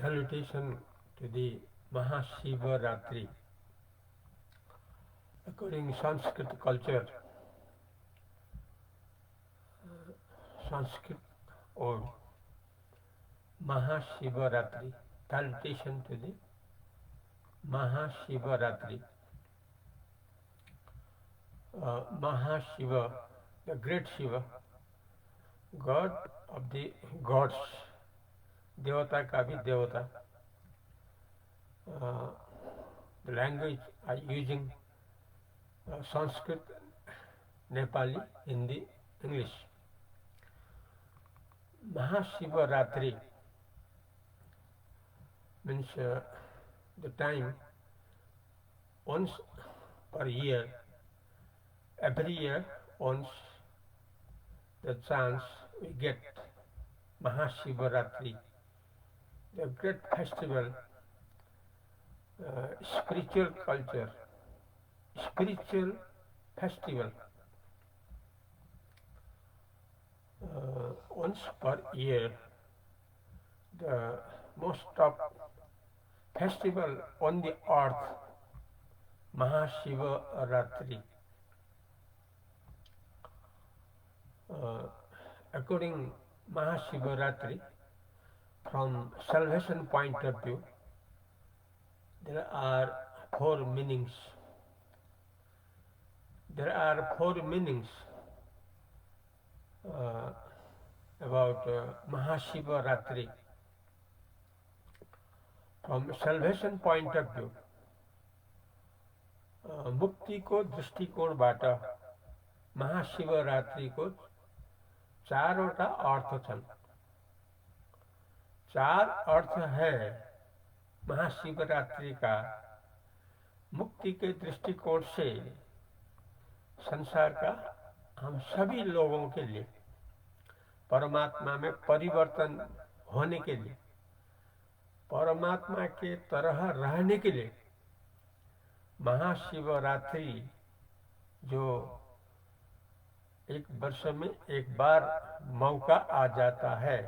Salutation to the Mahashivaratri. According to Sanskrit culture, Sanskrit word Mahashivaratri. Salutation to the Mahashivaratri. Mahashiva, the great Shiva, God of the gods, देवता का भी देवता. The language are using Sanskrit, Nepali, Hindi, English. Mahashivaratri means the time once per year, every year once the chance we get Mahashivaratri, the great festival, spiritual culture, spiritual festival. Once per year, the most top festival on the earth, Mahashivaratri. According Mahashivaratri, from salvation point of view, there are four meanings. There are four meanings about Mahashivaratri. From salvation point of view, मुक्ति को दृष्टिकोणबाट महाशिवरात्रिको चारवटा अर्थ छन्. चार अर्थ है महाशिवरात्रि का मुक्ति के दृष्टिकोण से संसार का हम सभी लोगों के लिए, परमात्मा में परिवर्तन होने के लिए, परमात्मा के तरह रहने के लिए महाशिवरात्रि जो एक वर्ष में एक बार मौका आ जाता है,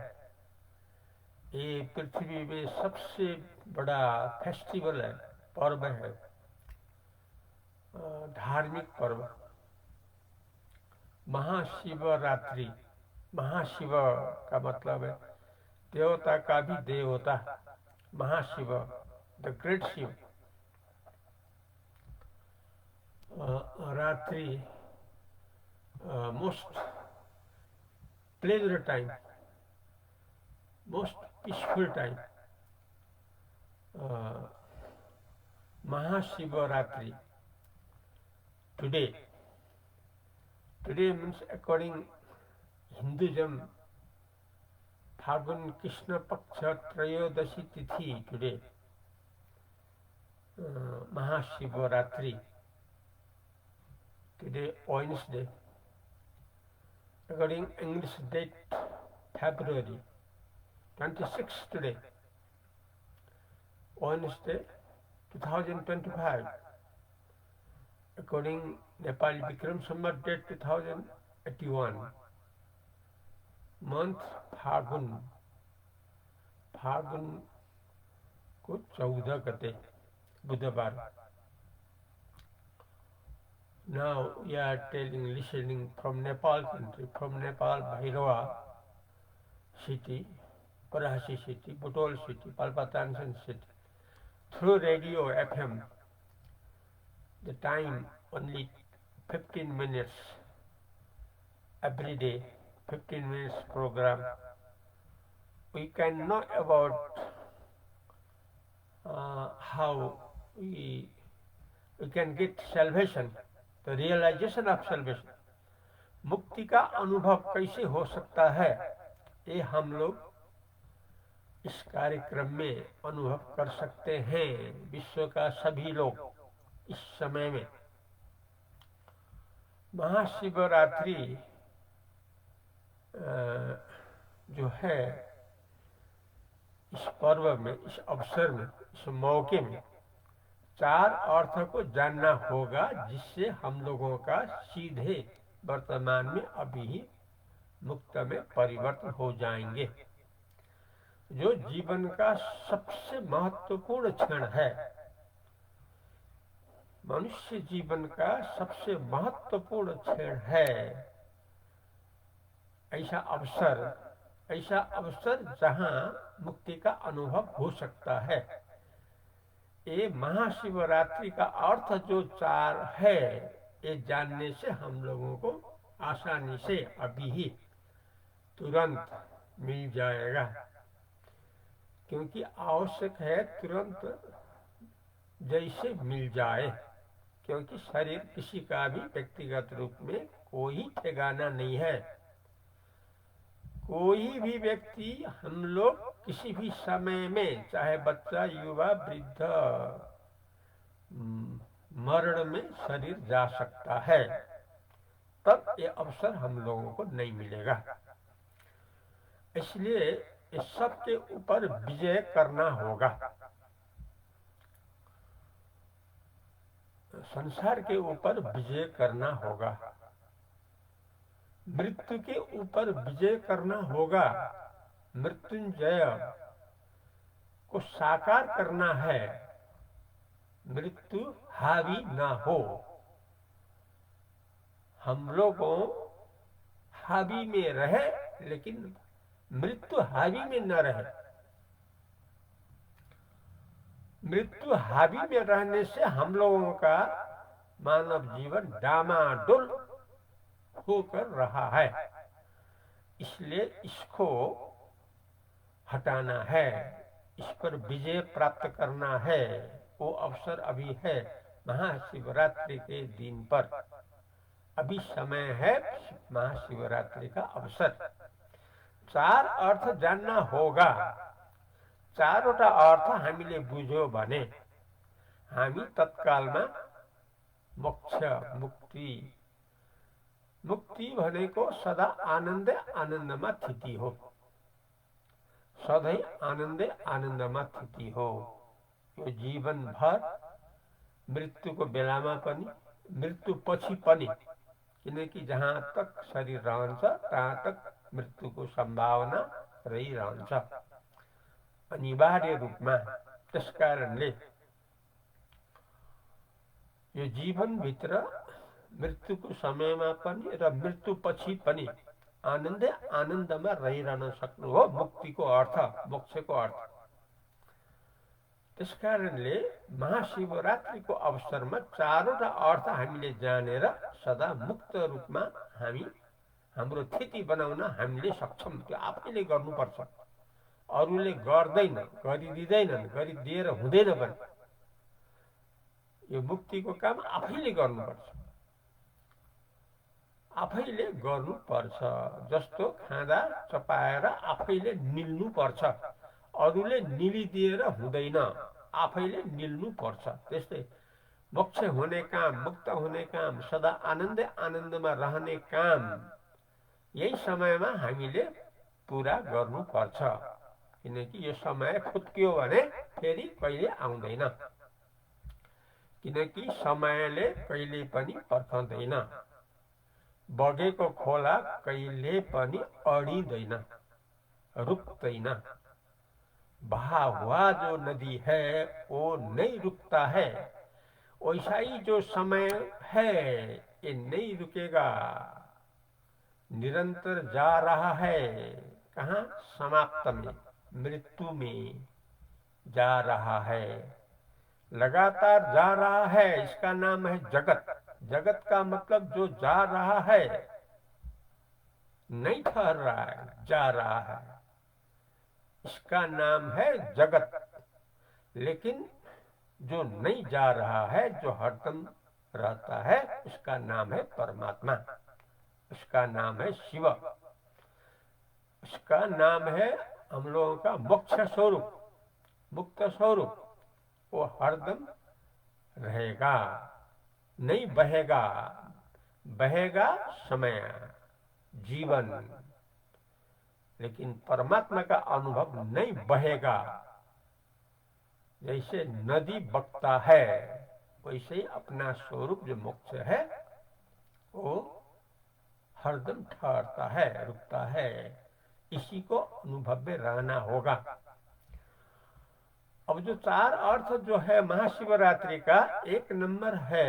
ये पृथ्वी में सबसे बड़ा फेस्टिवल है, पर्व है, धार्मिक पर्व. महाशिवरात्रि, महाशिव का मतलब है देवता का भी देवता, महाशिव, द ग्रेट शिव. रात्रि, most pleasure time, most peaceful time. Mahashivaratri. Today means according Hinduism, Phagun Krishna Paksha Trayodashi Tithi today. Mahashivaratri. Today Wednesday. According English date, February 26 today, Wednesday 2025. According Nepali Bikram Samvat date 2081. Month Phagun. Phagun को 14 गते बुधवार. Now we are listening from Nepal country, from Nepal, Bhairava city, Parahasi city, Butol city, Palpatansan city, through radio FM. The time only 15 minutes every day, 15 minutes program. We can know about how we can get salvation, the realization of salvation. मुक्ति का अनुभव कैसे हो सकता है, ये हम लोग इस कार्यक्रम में अनुभव कर सकते हैं, विश्व का सभी लोग इस समय में. महाशिवरात्रि जो है, इस पर्व में, इस अवसर में, इस मौके में चार अर्थ को जानना होगा, जिससे हम लोगों का सीधे वर्तमान में अभी ही मुक्त में परिवर्तन हो जाएंगे. जो जीवन का सबसे महत्वपूर्ण क्षण है, मनुष्य जीवन का सबसे महत्वपूर्ण क्षण है, ऐसा अवसर जहां मुक्ति का अनुभव हो सकता है। ये महाशिवरात्रि का अर्थ जो चार है, ये जानने से हम लोगों को आसानी से अभी ही तुरंत मिल जाएगा, क्योंकि आवश्यक है तुरंत जैसे मिल जाए, क्योंकि शरीर किसी का भी व्यक्तिगत रूप में कोई ठिकाना नहीं है। कोई भी व्यक्ति, हम लोग किसी भी समय में, चाहे बच्चा, युवा, वृद्ध, मरण में शरीर जा सकता है, तब ये अवसर हम लोगों को नहीं मिलेगा। इसलिए इस सब के ऊपर विजय करना होगा। संसार के ऊपर विजय करना होगा, मृत्यु के ऊपर विजय करना होगा। मृत्युंजय को साकार करना है, मृत्यु हावी ना हो। हम लोगों हावी में रहे, लेकिन मृत्यु हावी में न रहे। मृत्यु हावी में रहने से हम लोगों का मानव जीवन डामाडोल होकर रहा है। इसलिए इसको हटाना है, इस पर विजय प्राप्त करना है। वो अवसर अभी है, महाशिवरात्रि के दिन पर अभी समय है, महाशिवरात्रि का अवसर। चार अर्थ जानना होगा। चारवटा अर्थ हामीले बुझ्यो भने हामी तत्कालमा मोक्ष, मुक्ति भनेको सदा आनन्दै आनन्दमा स्थिति हो, सधैँ आनन्दै आनन्दमा स्थिति हो। यो जीवनभर मृत्युको बेलामा पनि, मृत्यु पछि पनि, किनकि जहाँ तक शरीर रहन्छ तहाँ तक मृत्युको सम्भावना रहिरहन्छ अनिवार्य रूपमा। त्यसकारणले यो जीवनभित्र मृत्युको समयमा पनि र मृत्यु पछि पनि आनन्दै आनन्दमा रहिरहन सक्नु हो मुक्तिको अर्थ, मोक्षको अर्थ। त्यसकारणले महाशिवरात्रिको अवसरमा चारवटा अर्थ हामीले जानेर सदा मुक्त रूपमा हामी हाम्रो स्थिति बनाउन हामीले सक्षम। त्यो आफैले गर्नुपर्छ, अरूले गर्दैन, गरिदिँदैनन्, गरिदिएर हुँदैन पनि। यो मुक्तिको काम आफैले गर्नुपर्छ, आफैले गर्नुपर्छ। जस्तो खाँदा चपाएर आफैले निल्नुपर्छ, अरूले निलिदिएर हुँदैन, आफैले निल्नुपर्छ। त्यस्तै मोक्ष हुने काम, मुक्त हुने काम, सदा आनन्दै आनन्दमा रहने काम यही समयमा हामीले पुरा गर्नुपर्छ, किनकि यो समय खुत्कियो भने फेरि कहिले आउँदैन, किनकि समयले कहिले पनि पर्खँदैन। बगेको खोला कहिले पनि अडिँदैन, रुक्दैन। बहा हुआ जो नदी है वो नहीं रुकता है, वैसा ही जो समय है ये नहीं रुकेगा, निरंतर जा रहा है। कहाँ? समाप्त में, मृत्यु में जा रहा है, लगातार जा रहा है। इसका नाम है जगत। जगत का मतलब जो जा रहा है, नहीं ठहर रहा है, जा रहा है, इसका नाम है जगत। लेकिन जो नहीं जा रहा है, जो हरदम रहता है, उसका नाम है परमात्मा, उसका नाम है शिव, उसका नाम है हम लोगों का मोक्ष स्वरूप, मुक्त स्वरूप। वो हरदम रहेगा, नहीं बहेगा। बहेगा समय, जीवन, लेकिन परमात्मा का अनुभव नहीं बहेगा। जैसे नदी बगता है, वैसे ही अपना स्वरूप जो मोक्ष है वो हरदम ठहरता है, रुकता है। इसी को अनुभव में रहना होगा। अब जो 4 अर्थ जो है महाशिवरात्रि का, एक नंबर है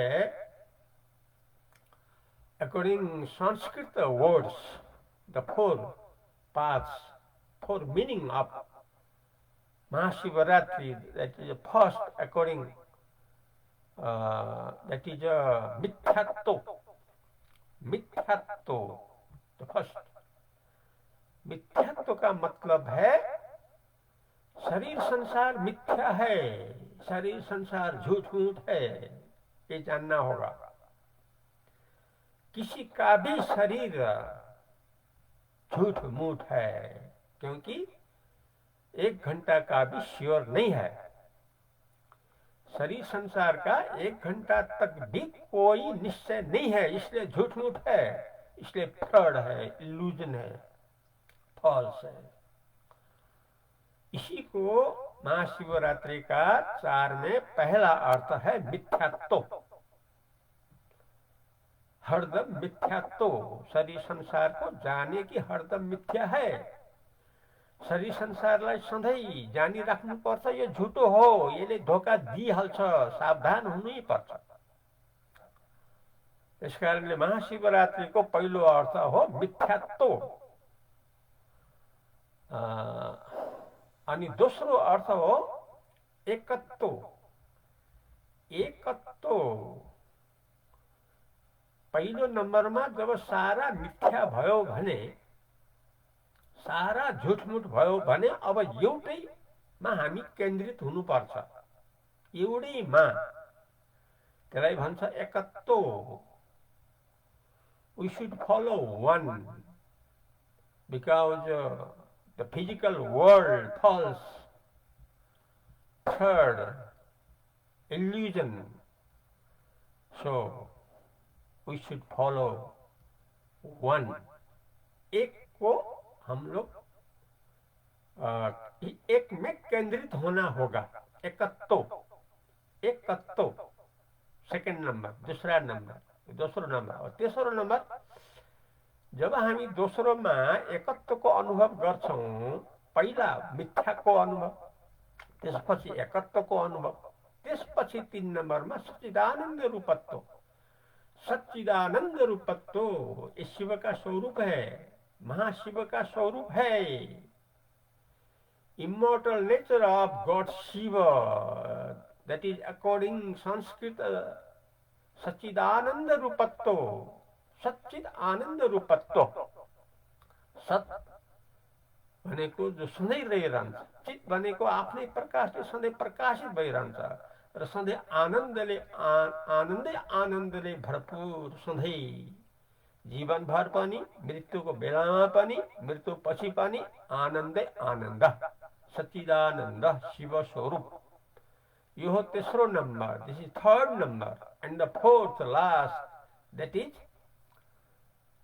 according Sanskrit words, the 4 paths, 4 meaning of Mahashivratri, that is first according that is mithyatto. मिथ्यात्व, तो फर्स्ट मिथ्यात्व का मतलब है शरीर संसार मिथ्या है, शरीर संसार झूठ मूठ है, ये जानना होगा। किसी का भी शरीर झूठ मूठ है, क्योंकि 1 घंटा का भी श्योर नहीं है। शरीर संसार का 1 घंटा तक भी कोई निश्चय नहीं है, इसलिए झूठ मूठ है, इसलिए फ्रॉड है, इल्यूजन है, फॉल्स है। इसी को महाशिवरात्रि का 4 में पहला अर्थ है मिथ्यात्व। हरदम मिथ्यात्व, शरीर संसार को जाने की हरदम मिथ्या है। शरीर संसारलाई सधैँ जानिराख्नुपर्छ यो झुटो हो, यसले धोका दिइहाल्छ, सावधान हुनै पर्छ। त्यसकारणले महाशिवरात्रिको पहिलो अर्थ हो मिथ्यात्व। अनि दोस्रो अर्थ हो एकत्व। एकत्व पहिलो नम्बरमा जब सारा मिथ्या भयो भने, सारा झुटमुट भयो भने अब एउटैमा हामी केन्द्रित हुनुपर्छ, एउटैमा। त्यसलाई भन्छ एकत्व। We should follow one, because the physical world falls, third, illusion. So we should follow one. एक को हम लोग एक में केंद्रित होना होगा। एकत्व, एकत्व सेकेंड नंबर, दूसरा नंबर, दोस्रो नंबर। और तेस्रो नंबर, जब हामी दोस्रोमा एकत्वको अनुभव गर्छौं, पहिला मिथ्याको अनुभव, त्यसपछि एकत्वको अनुभव, त्यसपछि 3 नम्बरमा सच्चिदानंद रूपत्व। सच्चिदानंद रूपत्व ये शिव का स्वरूप है, महाशिव का स्वरूप है। Immortal nature of God Shiva, that is according Sanskrit सच्चिदानंद रूपत्व। सच्चिद आनंद रूपत्व, सत भनेको जो सधैँ रहिरहन्छ, चित भनेको आफ्नै प्रकाशले सधैँ प्रकाशित भइरहन्छ र सधैँ आनन्दले आनन्दले भरपूर, सधैँ जीवनभर पनि, मृत्युको बेलामा पनि, मृत्युपछि पनि आनन्दै आनन्द, सच्चिदानन्द शिव स्वरूप। यो हो तेस्रो number, this is third number. And the fourth last, that is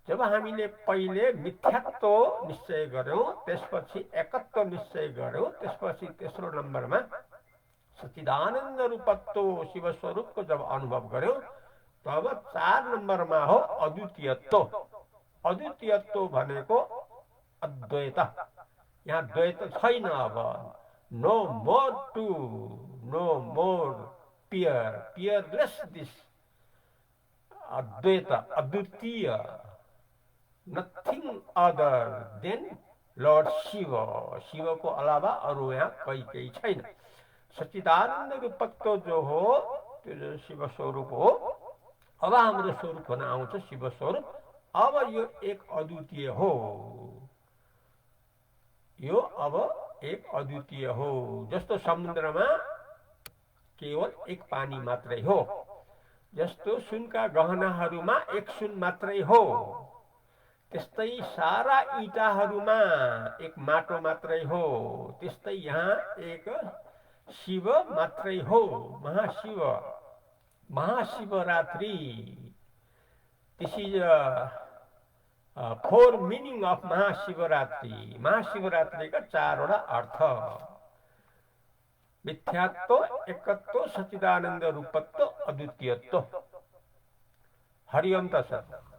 जब हामीले पहिले मिथ्यात्व निश्चय गर्यौं, त्यसपछि एकत्व निश्चय गर्यौं, त्यसपछि तेस्रो नम्बरमा सच्चिदानंद रूपत्व शिव स्वरूपको जब अनुभव गर्यौं, तब 4 नम्बरमा हो अद्वितीयत्व। अद्वितीयत्व भनेको अद्वैत। यहाँ द्वैत छैन। अब no more two, no more peer, peerless this अद्वैत, अद्वितीय, nothing other than Lord Shiva. Shiva को अलावा अरू यहाँ कोही छैन। सच्चिदानंद रूपत्व जो हो त्यो जो शिव स्वरूप हो, अब हाम्रो स्वरूप हुन आउँछ शिव स्वरूप। अब यो एक अद्वितीय हो, यो अब एक अद्वितीय हो। जस्तो समुद्रमा केवल एक पानी मात्रै हो, जस्तो सुनका गहनाहरूमा एक सुन मात्रै हो, त्यस्तै सारा इँटाहरूमा एक माटो मात्रै हो, त्यस्तै यहाँ एक शिव मात्रै हो, Mahashiv. Mahashivratri, this is 4 meaning of Mahashivratri. Mahashivratri का 4 अर्थ, मिथ्यात्व, एकत्व, सच्चिदानंद रूपत्व, अद्वितीयत्व। हरिओम तत्सत्।